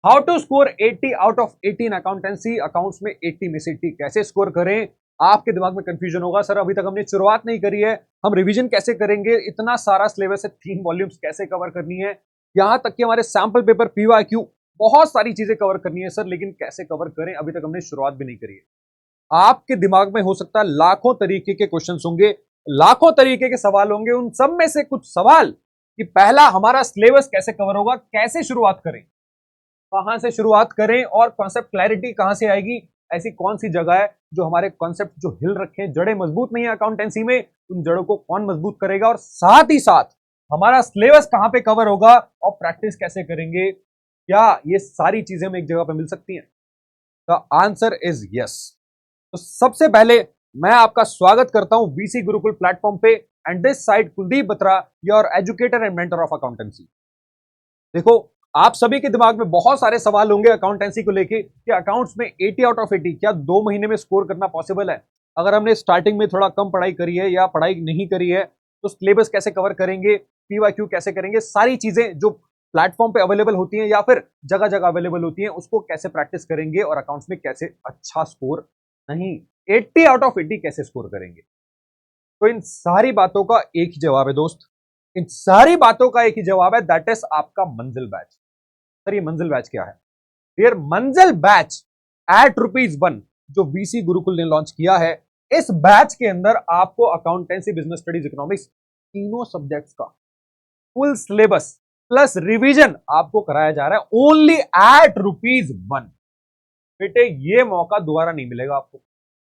How to score 80 out of 80 in accountancy, accounts में 80 में से 80 कैसे स्कोर करें। आपके दिमाग में कंफ्यूजन होगा, सर अभी तक हमने शुरुआत नहीं करी है, हम रिवीजन कैसे करेंगे, इतना सारा सिलेबस है, 3 वॉल्यूम्स कैसे कवर करनी है, यहां तक कि हमारे सैंपल पेपर पीवाईक्यू, बहुत सारी चीजें कवर करनी है सर, लेकिन कैसे कवर करें, अभी तक हमने शुरुआत भी नहीं करी है। आपके दिमाग में हो सकता है लाखों तरीके के क्वेश्चन होंगे, लाखों तरीके के सवाल होंगे, उन सब में से कुछ सवाल कि पहला हमारा सिलेबस कैसे कवर होगा, कैसे शुरुआत करें, कहां से शुरुआत करें और कॉन्सेप्ट क्लैरिटी कहां से आएगी, ऐसी कौन सी जगह है जो हमारे कॉन्सेप्ट जो हिल रखे हैं, जड़ें मजबूत नहीं है अकाउंटेंसी में, उन जड़ों को कौन मजबूत करेगा, और साथ ही साथ हमारा सिलेबस कहां पे कवर होगा और प्रैक्टिस कैसे करेंगे। क्या ये सारी चीजें हमें एक जगह पे मिल सकती हैं? The answer is yes. तो सबसे पहले मैं आपका स्वागत करता हूं वीसी गुरुकुल प्लेटफॉर्म पे, and this side Kuldeep Batra, your educator and mentor of accountancy. देखो, आप सभी के दिमाग में बहुत सारे सवाल होंगे अकाउंटेंसी को लेके कि अकाउंट्स में 80 आउट ऑफ 80 क्या 2 महीने में स्कोर करना पॉसिबल है? अगर हमने स्टार्टिंग में थोड़ा कम पढ़ाई करी है या पढ़ाई नहीं करी है तो सिलेबस कैसे कवर करेंगे, पीवाईक्यू कैसे करेंगे, सारी चीजें जो प्लेटफॉर्म पे अवेलेबल होती हैं या फिर जगह जगह अवेलेबल होती हैं उसको कैसे प्रैक्टिस करेंगे और अकाउंट्स में कैसे अच्छा स्कोर, नहीं 80 आउट ऑफ 80 कैसे स्कोर करेंगे। तो इन सारी बातों का एक ही जवाब है दोस्त, इन सारी बातों का एक ही जवाब है, दैट इज आपका मंजिल बैच। सर ये मंजिल बैच क्या है? डियर, मंजिल बैच एट ₹1 जो वीसी गुरुकुल ने लॉन्च किया है, इस बैच के अंदर आपको अकाउंटेंसी, बिजनेस स्टडीज, इकोनॉमिक्स, तीनों सब्जेक्ट्स का फुल सिलेबस प्लस रिवीजन आपको कराया जा रहा है ओनली एट ₹1। बेटे ये मौका दोबारा नहीं मिलेगा आपको।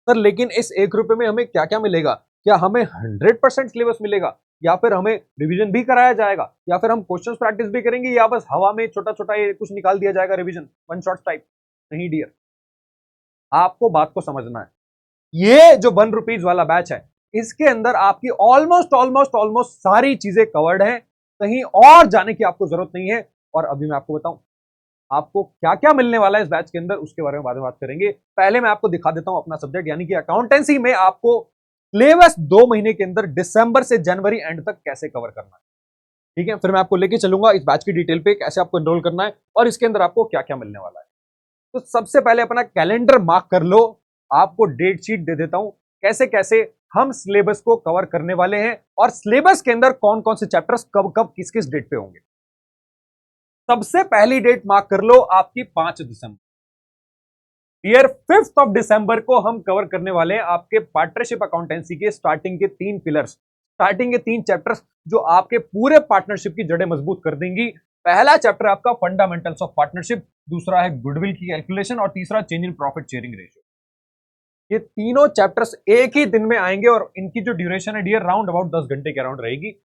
सर लेकिन इस ₹1 में हमें क्या क्या मिलेगा? क्या हमें 100% सिलेबस मिलेगा, या फिर हमें रिवीजन भी कराया जाएगा, या फिर हम क्वेश्चंस प्रैक्टिस भी करेंगे, या बस हवा में छोटा छोटा ये कुछ निकाल दिया जाएगा रिवीजन वन शॉट टाइप? नहीं डियर, आपको बात को समझना है। ये जो ₹1 वाला बैच है, इसके अंदर आपकी ऑलमोस्ट ऑलमोस्ट ऑलमोस्ट सारी चीजें कवर्ड हैं, कहीं और जाने की आपको जरूरत नहीं है। और अभी मैं आपको बताऊं आपको क्या क्या मिलने वाला है इस बैच के अंदर, उसके बारे में बाद में बात करेंगे। पहले मैं आपको दिखा देता हूं अपना सब्जेक्ट, यानी कि अकाउंटेंसी में आपको सिलेबस 2 महीने के अंदर दिसंबर से जनवरी एंड तक कैसे कवर करना है। ठीक है, फिर मैं आपको लेके चलूंगा इस बैच की डिटेल पे, कैसे आपको एनरोल करना है और इसके अंदर आपको क्या क्या मिलने वाला है। तो सबसे पहले अपना कैलेंडर मार्क कर लो, आपको डेट शीट दे देता हूं कैसे कैसे हम सिलेबस को कवर करने वाले हैं और सिलेबस के अंदर कौन कौन से चैप्टर्स कब कब किस किस डेट पे होंगे। सबसे पहली डेट मार्क कर लो आपकी 5 दिसंबर। ईयर 5 ऑफ दिसंबर को हम कवर करने वाले हैं आपके पार्टनरशिप अकाउंटेंसी के स्टार्टिंग के 3 पिलर्स, स्टार्टिंग के 3 चैप्टर्स जो आपके पूरे पार्टनरशिप की जड़ें मजबूत कर देंगी। पहला चैप्टर आपका फंडामेंटल्स ऑफ पार्टनरशिप, दूसरा है गुडविल की कैलकुलेशन और तीसरा change in profit sharing ratio. ये तीनों चैप्टर्स एक ही दिन में आएंगे और इनकी जो ड्यूरेशन है डियर राउंड अबाउट 10 घंटे के अराउंड रहेगी।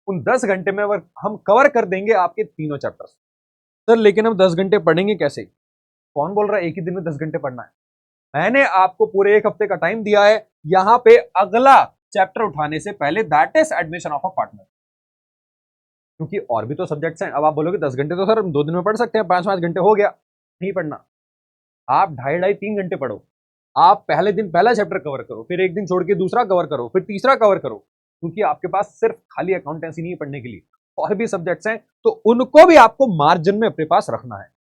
उन 10 घंटे में हम कवर कर देंगे आपके तीनों चैप्टर्स। सर लेकिन हम 10 घंटे पढ़ेंगे कैसे? कौन बोल रहा है एक ही दिन में 10 घंटे पढ़ना है? मैंने आपको पूरे 1 हफ्ते का टाइम दिया है यहां पे अगला चैप्टर उठाने से पहले, that is admission of a partner. क्योंकि और भी तो सब्जेक्ट्स हैं। अब आप बोलोगे 10 घंटे तो सर हम 2 दिन में पढ़ सकते हैं, 5-5 घंटे हो गया। नहीं पढ़ना, आप 2.5-3 घंटे पढ़ो। आप पहले दिन पहला चैप्टर कवर करो, फिर एक दिन छोड़ के दूसरा कवर करो, फिर तीसरा कवर करो, क्योंकि आपके पास सिर्फ खाली अकाउंटेंसी नहीं है पढ़ने के लिए, और भी सब्जेक्ट्स हैं, तो उनको भी आपको मार्जिन में अपने पास रखना है।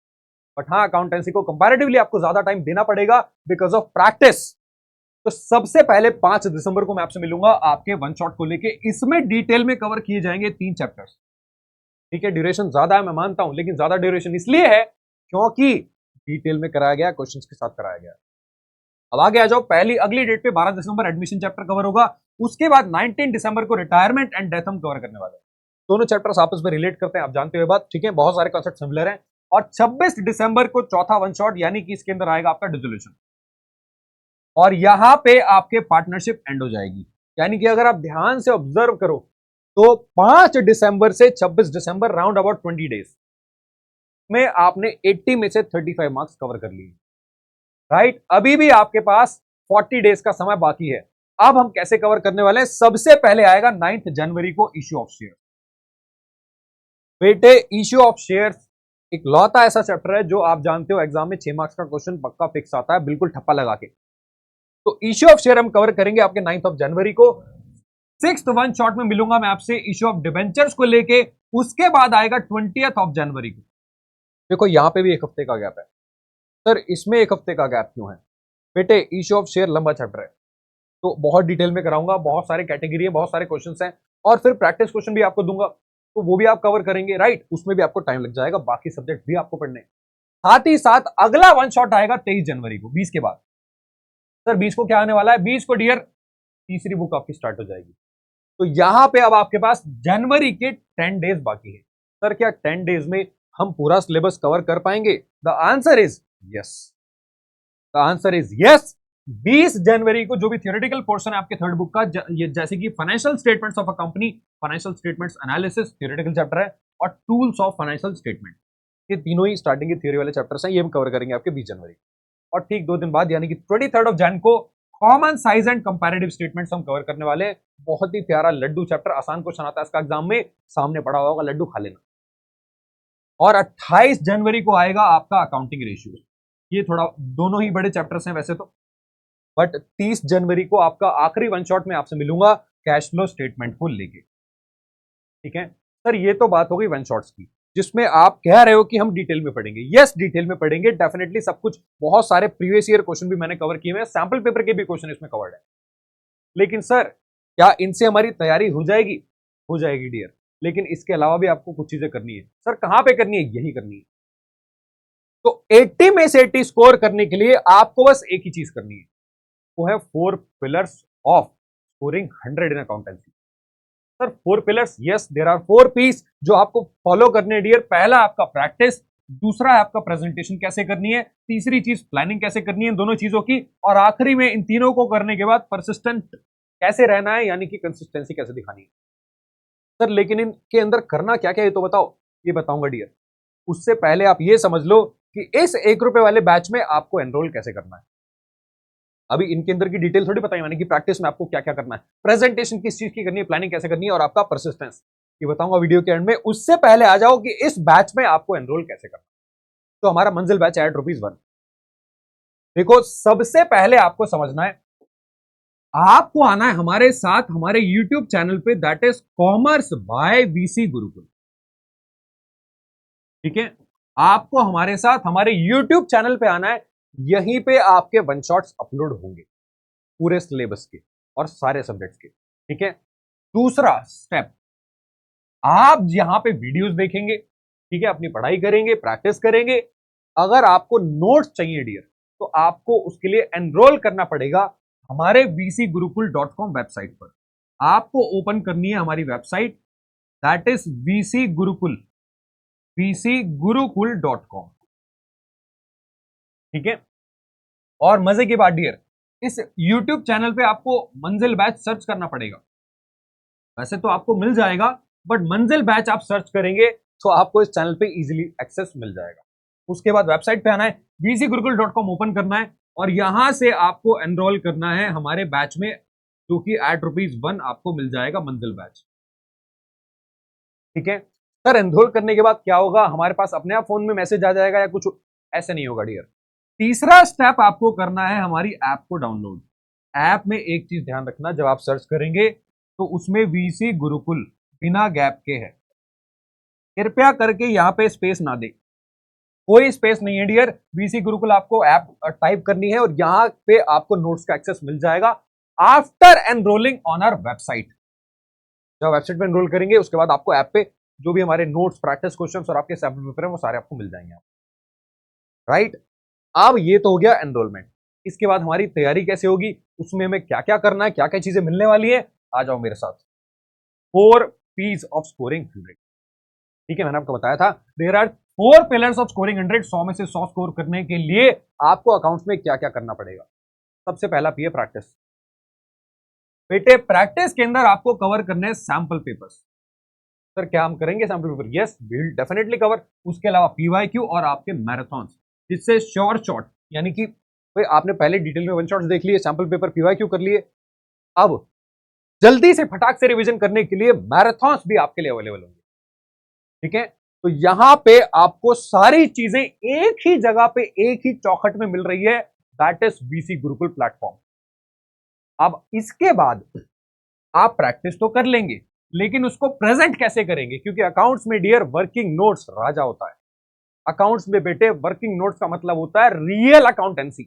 बट हाँ, अकाउंटेंसी को कंपैरेटिवली आपको ज्यादा टाइम देना पड़ेगा बिकॉज ऑफ प्रैक्टिस। तो सबसे पहले 5 दिसंबर को मैं आपसे मिलूंगा आपके वन शॉट को लेके, इसमें डिटेल में कवर किए जाएंगे 3 चैप्टर्स। ठीक है, ड्यूरेशन ज्यादा है मैं मानता हूं, लेकिन ज्यादा ड्यूरेशन इसलिए है क्योंकि डिटेल में कराया गया, क्वेश्चंस के साथ कराया गया। अब आगे आ जाओ, पहली अगली डेट पे 12 दिसंबर एडमिशन चैप्टर कवर होगा, उसके बाद 19 दिसंबर को रिटायरमेंट एंड डेथ हम कवर करने वाले हैं। दोनों चैप्टर्स आपस में रिलेट करते हैं, आप जानते हो बात, ठीक है, बहुत सारे कॉन्सेप्ट सिमिलर हैं। और 26 दिसंबर को चौथा वन शॉट, यानी कि इसके अंदर आएगा आपका डिसोल्यूशन, और यहां पे आपके पार्टनरशिप एंड हो जाएगी। यानी कि अगर आप ध्यान से ऑब्जर्व करो तो 5 दिसंबर से 26 दिसंबर राउंड अबाउट 20 डेज में आपने 80 में से 35 मार्क्स कवर कर लिए, राइट। अभी भी आपके पास 40 डेज का समय बाकी है। अब हम कैसे कवर करने वाले हैं? सबसे पहले आएगा 9 जनवरी को इश्यू ऑफ शेयर। बेटे इश्यू ऑफ शेयर्स एक लौता ऐसा चैप्टर है जो आप जानते हो एग्जाम में 6 मार्क्स का क्वेश्चन पक्का फिक्स आता है, बिल्कुल ठप्पा लगा के। तो इश्यू ऑफ शेयर हम कवर करेंगे आपके 9 जनवरी को। 6th वन शॉट में मिलूंगा मैं आपसे इश्यू ऑफ डिबेंचर्स को लेके, उसके बाद आएगा 20 जनवरी को। देखो यहाँ पे भी एक हफ्ते का गैप है सर, इसमें एक हफ्ते का गैप क्यों है बेटे? इशू ऑफ शेयर लंबा चैप्टर है, तो बहुत डिटेल में कराऊंगा, बहुत सारे कैटेगरी है, बहुत सारे क्वेश्चंस हैं, और फिर प्रैक्टिस क्वेश्चन भी आपको दूंगा, तो वो भी आप कवर करेंगे, राइट? उसमें भी आपको टाइम लग जाएगा, बाकी सब्जेक्ट भी आपको पढ़ने। साथ ही साथ अगला वन शॉट आएगा 23 जनवरी को, 20 के बाद। सर 20 को क्या आने वाला है? 20 को डियर तीसरी बुक आपकी स्टार्ट हो जाएगी। तो यहां पे अब आपके पास जनवरी के 10 डेज बाकी है। सर क्या 10 डेज में हम पूरा सिलेबस कवर कर पाएंगे? The answer is yes. The answer is yes. 20 जनवरी को जो भी थियोरेटिकल पोर्शन है आपके थर्ड बुक का, ये जैसे कि financial statements of a company, financial statements analysis theoretical chapter है, और टूल्स ऑफ फाइनेंशियल स्टेटमेंट, ये तीनों ही स्टार्टिंग की थ्योरी वाले चैप्टर्स हैं, ये हम कवर करेंगे आपके 20 जनवरी। और ठीक 2 दिन बाद यानी कि 23 ऑफ जैन को common size and comparative statements हम कवर करने वाले हैं। बहुत ही प्यारा लड्डू चैप्टर, आसान क्वेश्चन आता है इसका एग्जाम में, सामने पड़ा हुआ होगा, लड्डू खा लेना। और 28 जनवरी को आएगा आपका अकाउंटिंग रेशियो, ये थोड़ा दोनों ही बड़े चैप्टर्स हैं वैसे तो, बट 30 जनवरी को आपका आखिरी वन शॉट में आपसे मिलूंगा कैश फ्लो स्टेटमेंट को लेके। ठीक है सर, ये तो बात हो गई वन शॉट्स की, जिसमें आप कह रहे हो कि हम डिटेल में पढ़ेंगे। यस, डिटेल में पढ़ेंगे डेफिनेटली, सब कुछ, बहुत सारे प्रीवियस ईयर क्वेश्चन भी मैंने कवर किए हैं, सैंपल पेपर के भी क्वेश्चन इसमें कवर्ड है। लेकिन सर क्या इनसे हमारी तैयारी हो जाएगी? हो जाएगी डियर, लेकिन इसके अलावा भी आपको कुछ चीजें करनी है। सर कहां पे करनी है? यही करनी है। तो 80 में से 80 स्कोर करने के लिए आपको बस एक ही चीज करनी है, वो है 4 pillars of scoring 100 in accountancy. Sir 4 pillars, yes there are 4 piece जो आपको फॉलो करने डियर। पहला आपका प्रैक्टिस, दूसरा है आपका प्रेजेंटेशन कैसे करनी है, तीसरी चीज प्लानिंग कैसे करनी है दोनों चीजों की, और आखिरी में इन तीनों को करने के बाद परसिस्टेंट कैसे रहना है, यानी कि कंसिस्टेंसी कैसे दिखानी है। सर लेकिन इनके अंदर करना क्या क्या है तो बताओ। ये बताऊंगा डियर, उससे पहले आप ये समझ लो कि इस 1 रुपए वाले बैच में आपको एनरोल कैसे करना है। अभी इनके अंदर की डिटेल थोड़ी बताई मैंने कि प्रैक्टिस में आपको क्या क्या करना है, प्रेजेंटेशन किस चीज की करनी है, प्लानिंग कैसे करनी है, और आपका परसिस्टेंस ये बताऊंगा वीडियो के एंड में। उससे पहले आ जाओ कि इस बैच में आपको एनरोल कैसे करना है। तो हमारा मंजिल बैच है ₹1। देखो सबसे पहले आपको समझना है, आपको आना है हमारे साथ हमारे YouTube चैनल पे, that is commerce by VC Gurukul. ठीक है, आपको हमारे साथ हमारे YouTube चैनल पे आना है, यहीं पे आपके वन शॉट्स अपलोड होंगे पूरे सिलेबस के और सारे सब्जेक्ट्स के। ठीक है, दूसरा स्टेप, आप यहां पे वीडियोस देखेंगे, ठीक है, अपनी पढ़ाई करेंगे, प्रैक्टिस करेंगे। अगर आपको नोट्स चाहिए डियर, तो आपको उसके लिए एनरोल करना पड़ेगा हमारे vcgurukul.com वेबसाइट पर। आपको ओपन करनी है हमारी वेबसाइट, दैट इज vcgurukul.com। ठीक है, और मजे की बात डियर, इस YouTube चैनल पे आपको मंजिल बैच सर्च करना पड़ेगा। वैसे तो आपको मिल जाएगा, बट मंजिल बैच आप सर्च करेंगे तो आपको इस चैनल पे इजीली एक्सेस मिल जाएगा। उसके बाद वेबसाइट पे आना है, vcgurukul.com ओपन करना है, और यहां से आपको एनरोल करना है हमारे बैच में, जो कि एट ₹1 आपको मिल जाएगा मंजिल बैच। ठीक है सर, एनरोल करने के बाद क्या होगा? हमारे पास अपने आप फोन में मैसेज आ जाएगा या कुछ ऐसे नहीं होगा डियर। तीसरा स्टेप आपको करना है हमारी ऐप को डाउनलोड। ऐप में एक चीज ध्यान रखना, जब आप सर्च करेंगे तो उसमें वीसी गुरुकुल बिना गैप के है, कृपया करके यहां पे स्पेस ना दे, कोई स्पेस नहीं है डियर। वीसी गुरुकुल आपको ऐप टाइप करनी है, और यहां पे आपको नोट्स का एक्सेस मिल जाएगा after enrolling on our website. जब वेबसाइट पे एनरोल करेंगे उसके बाद आपको ऐप पे जो भी हमारे नोट्स, प्रैक्टिस क्वेश्चंस और आपके सैंपल पेपर है वो सारे आपको मिल जाएंगे, राइट? अब ये तो हो गया एनरोलमेंट। इसके बाद हमारी तैयारी कैसे होगी, उसमें हमें क्या क्या करना है, क्या क्या चीजें मिलने वाली है, आ जाओ मेरे साथ। 4 P's ऑफ स्कोरिंग 100। ठीक है, मैंने आपको बताया था there are 4 pillars of scoring 100। 100 में से 100 स्कोर करने के लिए आपको अकाउंट्स में क्या क्या करना पड़ेगा। सबसे पहला पी है प्रैक्टिस। बेटे प्रैक्टिस के अंदर आपको कवर करने हैं सैंपल पेपर्स। सर क्या हम करेंगे sample paper? Yes, we will definitely cover. उसके अलावा पीवाईक्यू और आपके मैराथन्स, जिससे श्योर शॉट, यानी कि भाई आपने पहले डिटेल में वन शॉट्स देख लिए, सैंपल पेपर पीवाईक्यू कर लिए, अब जल्दी से फटाक से रिवीजन करने के लिए मैराथन्स भी आपके लिए अवेलेबल होंगे। ठीक है, तो यहां पे आपको सारी चीजें एक ही जगह पे एक ही चौखट में मिल रही है, that is VC Gurukul platform. अब इसके बाद आप प्रैक्टिस तो कर लेंगे, लेकिन उसको प्रेजेंट कैसे करेंगे? क्योंकि अकाउंट्स में डियर वर्किंग नोट्स राजा होता है। अकाउंट्स में बेटे वर्किंग नोट्स का मतलब होता है रियल अकाउंटेंसी।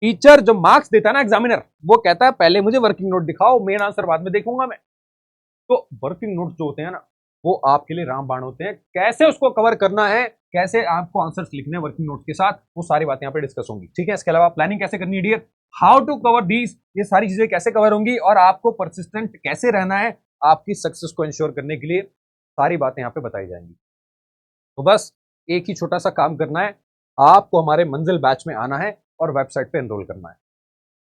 टीचर जो मार्क्स देता है ना एग्जामिनर, वो कहता है पहले मुझे वर्किंग नोट दिखाओ, मेन आंसर बाद में देखूंगा मैं। तो वर्किंग नोट्स जो होते हैं ना, वो आपके लिए रामबाण होते हैं। कैसे उसको कवर करना है, कैसे आपको आंसर्स लिखने हैं वर्किंग नोट के साथ, वो सारी बातें यहाँ पे डिस्कस होंगी। ठीक है, इसके अलावा प्लानिंग कैसे करनी है dear, how to cover these, ये सारी चीजें कैसे कवर होंगी, और आपको परसिस्टेंट कैसे रहना है आपकी सक्सेस को इंश्योर करने के लिए, सारी बातें यहाँ पे बताई जाएंगी। तो बस एक ही छोटा सा काम करना है, आपको हमारे मंजिल बैच में आना है और वेबसाइट पे एनरोल करना है।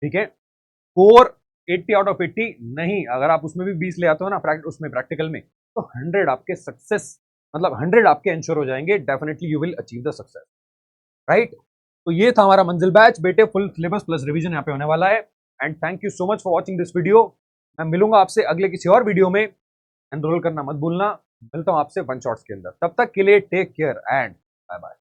ठीक है, स्कोर 80 आउट ऑफ 80 नहीं, अगर आप उसमें भी 20 ले आते हो ना उसमें प्रैक्टिकल में, तो 100 आपके सक्सेस, मतलब 100 आपके इंश्योर हो जाएंगे। Definitely you will achieve the success, right. तो ये था हमारा मंजिल बैच बेटे, फुल सिलेबस प्लस रिवीजन यहाँ पे होने वाला है। And thank you so much for watching this video. मैं मिलूंगा आपसे अगले किसी और वीडियो में, एनरोल करना मत भूलना। मिलता हूं आपसे वन शॉट्स के अंदर, तब तक के लिए take care and bye bye.